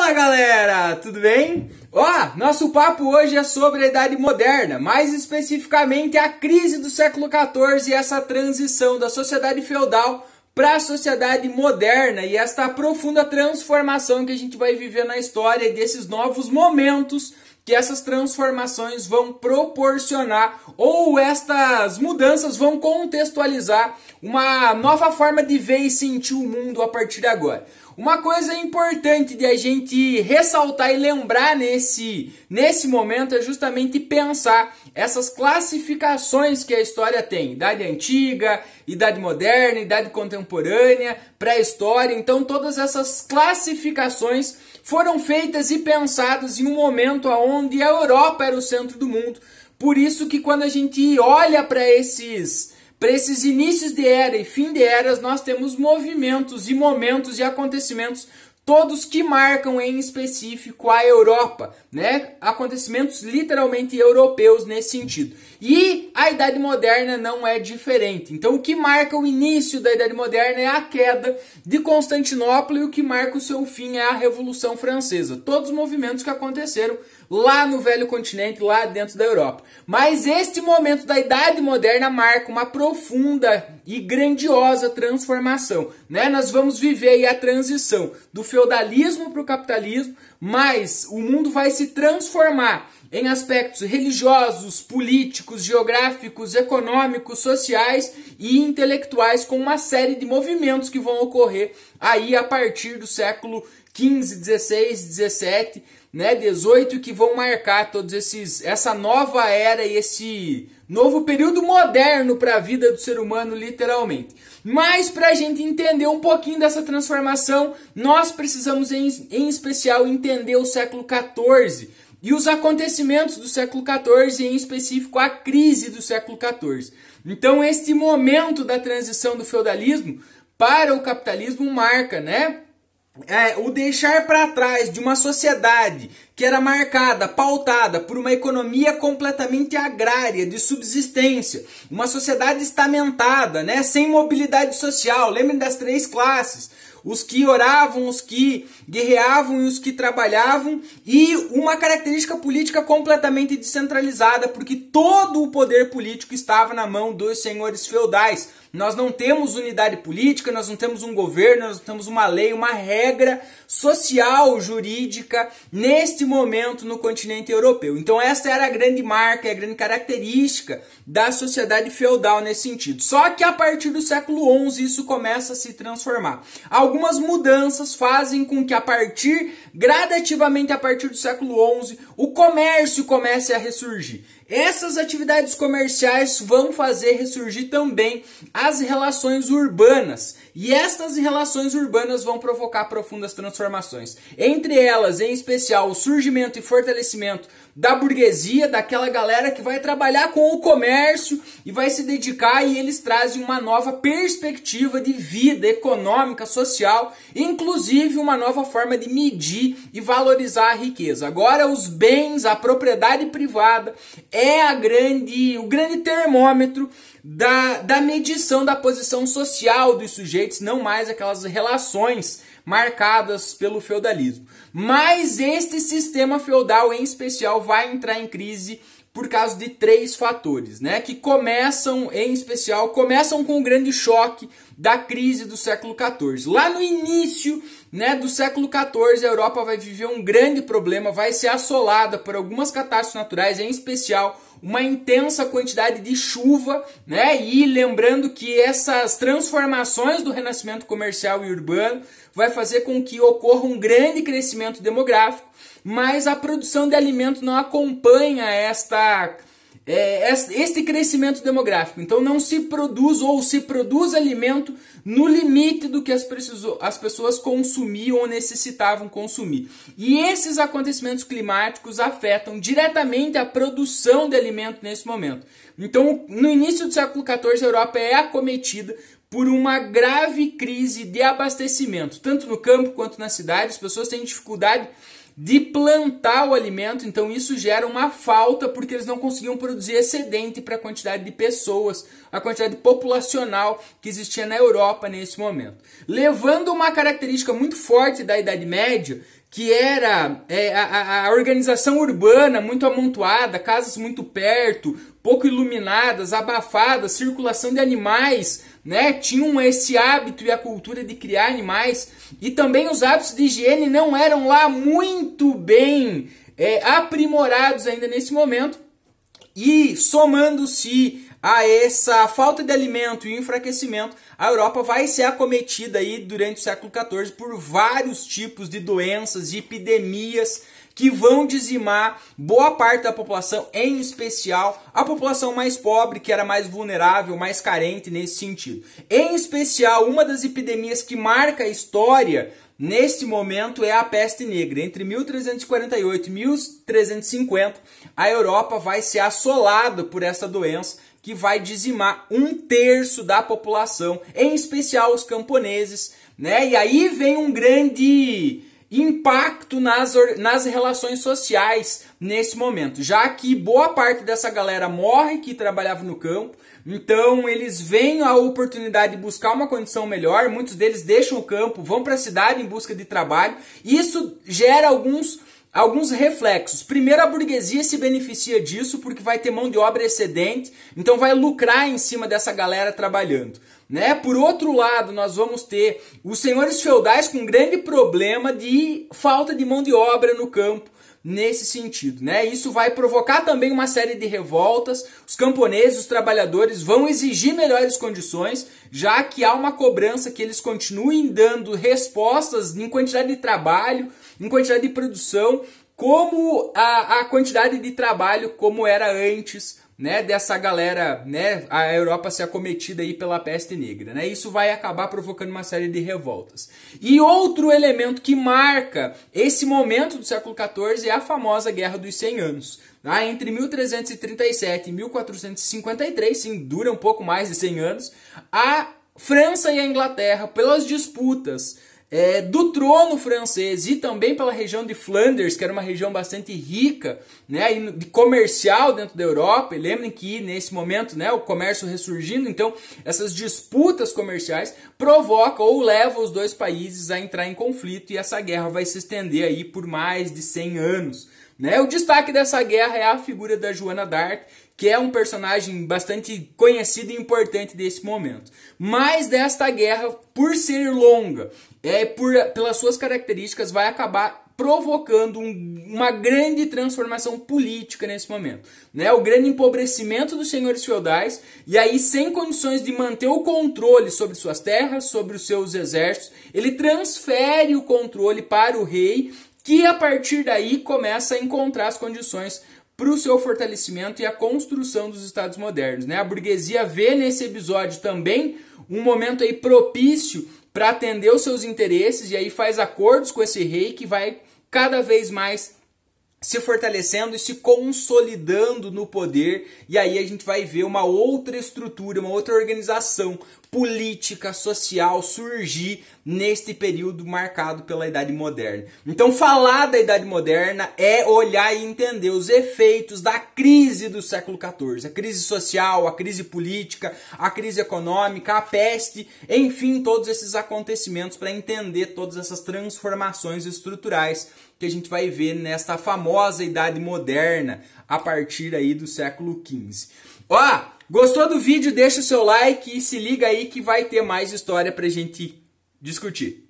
Fala galera, tudo bem? Nosso papo hoje é sobre a Idade Moderna, mais especificamente a crise do século XIV e essa transição da sociedade feudal para a sociedade moderna e esta profunda transformação que a gente vai viver na história e desses novos momentos que essas transformações vão proporcionar ou estas mudanças vão contextualizar uma nova forma de ver e sentir o mundo a partir de agora. Uma coisa importante de a gente ressaltar e lembrar nesse momento é justamente pensar essas classificações que a história tem. Idade antiga, idade moderna, idade contemporânea, pré-história. Então todas essas classificações foram feitas e pensadas em um momento onde a Europa era o centro do mundo. Por isso que quando a gente olha para esses inícios de era e fim de eras, nós temos movimentos e momentos e acontecimentos todos que marcam em específico a Europa, né? Acontecimentos literalmente europeus nesse sentido. E a Idade Moderna não é diferente. Então o que marca o início da Idade Moderna é a queda de Constantinopla e o que marca o seu fim é a Revolução Francesa. Todos os movimentos que aconteceram lá no velho continente, lá dentro da Europa. Mas este momento da Idade Moderna marca uma profunda e grandiosa transformação, né? Nós vamos viver aí a transição do feudalismo para o capitalismo, mas o mundo vai se transformar em aspectos religiosos, políticos, geográficos, econômicos, sociais e intelectuais, com uma série de movimentos que vão ocorrer aí a partir do século XV, XVI, XVII, né, 18, que vão marcar todos essa nova era e esse novo período moderno para a vida do ser humano, literalmente. Mas para a gente entender um pouquinho dessa transformação, nós precisamos em especial entender o século XIV e os acontecimentos do século XIV, em específico a crise do século XIV. Então este momento da transição do feudalismo para o capitalismo marca, né, o deixar para trás de uma sociedade que era marcada, pautada por uma economia completamente agrária, de subsistência, uma sociedade estamentada, né, sem mobilidade social. Lembrem das três classes: os que oravam, os que guerreavam e os que trabalhavam, e uma característica política completamente descentralizada, porque todo o poder político estava na mão dos senhores feudais. Nós não temos unidade política, nós não temos um governo, nós não temos uma lei, uma regra social, jurídica, neste momento no continente europeu. Então essa era a grande marca, a grande característica da sociedade feudal nesse sentido. Só que a partir do século XI isso começa a se transformar. Algumas mudanças fazem com que gradativamente a partir do século XI, o comércio comece a ressurgir. Essas atividades comerciais vão fazer ressurgir também as relações urbanas. E estas relações urbanas vão provocar profundas transformações. Entre elas, em especial, o surgimento e fortalecimento da burguesia, daquela galera que vai trabalhar com o comércio e vai se dedicar, e eles trazem uma nova perspectiva de vida econômica, social, inclusive uma nova forma de medir e valorizar a riqueza. Agora os bens, a propriedade privada é o grande termômetro da medição da posição social dos sujeitos, não mais aquelas relações marcadas pelo feudalismo. Mas este sistema feudal em especial vai entrar em crise por causa de três fatores, né, que começam com o grande choque da crise do século XIV. Lá no início, né, do século XIV, a Europa vai viver um grande problema, vai ser assolada por algumas catástrofes naturais, em especial uma intensa quantidade de chuva, né? E lembrando que essas transformações do renascimento comercial e urbano vai fazer com que ocorra um grande crescimento demográfico, mas a produção de alimento não acompanha este crescimento demográfico. Então não se produz, ou se produz alimento no limite do que as pessoas consumiam ou necessitavam consumir. E esses acontecimentos climáticos afetam diretamente a produção de alimento nesse momento. Então, no início do século XIV, a Europa é acometida por uma grave crise de abastecimento, tanto no campo quanto na cidade. As pessoas têm dificuldade de plantar o alimento, então isso gera uma falta, porque eles não conseguiam produzir excedente para a quantidade de pessoas, a quantidade populacional que existia na Europa nesse momento. Levando uma característica muito forte da Idade Média, que era a organização urbana muito amontoada, casas muito perto, pouco iluminadas, abafadas, circulação de animais, né? Tinham esse hábito e a cultura de criar animais, e também os hábitos de higiene não eram lá muito bem aprimorados ainda nesse momento, e somando-se a essa falta de alimento e enfraquecimento, a Europa vai ser acometida aí durante o século XIV por vários tipos de doenças e epidemias que vão dizimar boa parte da população, em especial a população mais pobre, que era mais vulnerável, mais carente nesse sentido. Em especial, uma das epidemias que marca a história neste momento é a peste negra. Entre 1348 e 1350, a Europa vai ser assolada por essa doença, que vai dizimar 1/3 da população, em especial os camponeses, né? E aí vem um grande impacto nas relações sociais nesse momento, já que boa parte dessa galera morre que trabalhava no campo, então eles veem a oportunidade de buscar uma condição melhor, muitos deles deixam o campo, vão para a cidade em busca de trabalho, e isso gera alguns reflexos. Primeiro, a burguesia se beneficia disso porque vai ter mão de obra excedente, então vai lucrar em cima dessa galera trabalhando, né? Por outro lado, nós vamos ter os senhores feudais com grande problema de falta de mão de obra no campo, nesse sentido, né? Isso vai provocar também uma série de revoltas. Os camponeses, os trabalhadores vão exigir melhores condições, já que há uma cobrança que eles continuem dando respostas em quantidade de trabalho, em quantidade de produção, como a quantidade de trabalho como era antes, né, dessa galera, né, a Europa ser acometida aí pela peste negra, né? Isso vai acabar provocando uma série de revoltas. E outro elemento que marca esse momento do século XIV é a famosa Guerra dos 100 Anos. Tá? Entre 1337 e 1453, sim, dura um pouco mais de 100 anos, a França e a Inglaterra, pelas disputas do trono francês e também pela região de Flanders, que era uma região bastante rica, né, de comercial dentro da Europa. E lembrem que nesse momento, né, o comércio ressurgindo, então essas disputas comerciais provocam ou levam os dois países a entrar em conflito, e essa guerra vai se estender aí por mais de 100 anos. Né? O destaque dessa guerra é a figura da Joana d'Arc, que é um personagem bastante conhecido e importante desse momento. Mas desta guerra, por ser longa, pelas suas características, vai acabar provocando uma grande transformação política nesse momento. Né? O grande empobrecimento dos senhores feudais, e aí sem condições de manter o controle sobre suas terras, sobre os seus exércitos, ele transfere o controle para o rei, que a partir daí começa a encontrar as condições para o seu fortalecimento e a construção dos estados modernos. Né? A burguesia vê nesse episódio também um momento aí propício para atender os seus interesses, e aí faz acordos com esse rei que vai cada vez mais se fortalecendo e se consolidando no poder, e aí a gente vai ver uma outra estrutura, uma outra organização política, social surgir neste período marcado pela Idade Moderna. Então falar da Idade Moderna é olhar e entender os efeitos da crise do século XIV, a crise social, a crise política, a crise econômica, a peste, enfim, todos esses acontecimentos, para entender todas essas transformações estruturais que a gente vai ver nesta famosa Idade Moderna a partir aí do século XV. Ó, gostou do vídeo? Deixa o seu like e se liga aí que vai ter mais história pra gente discutir.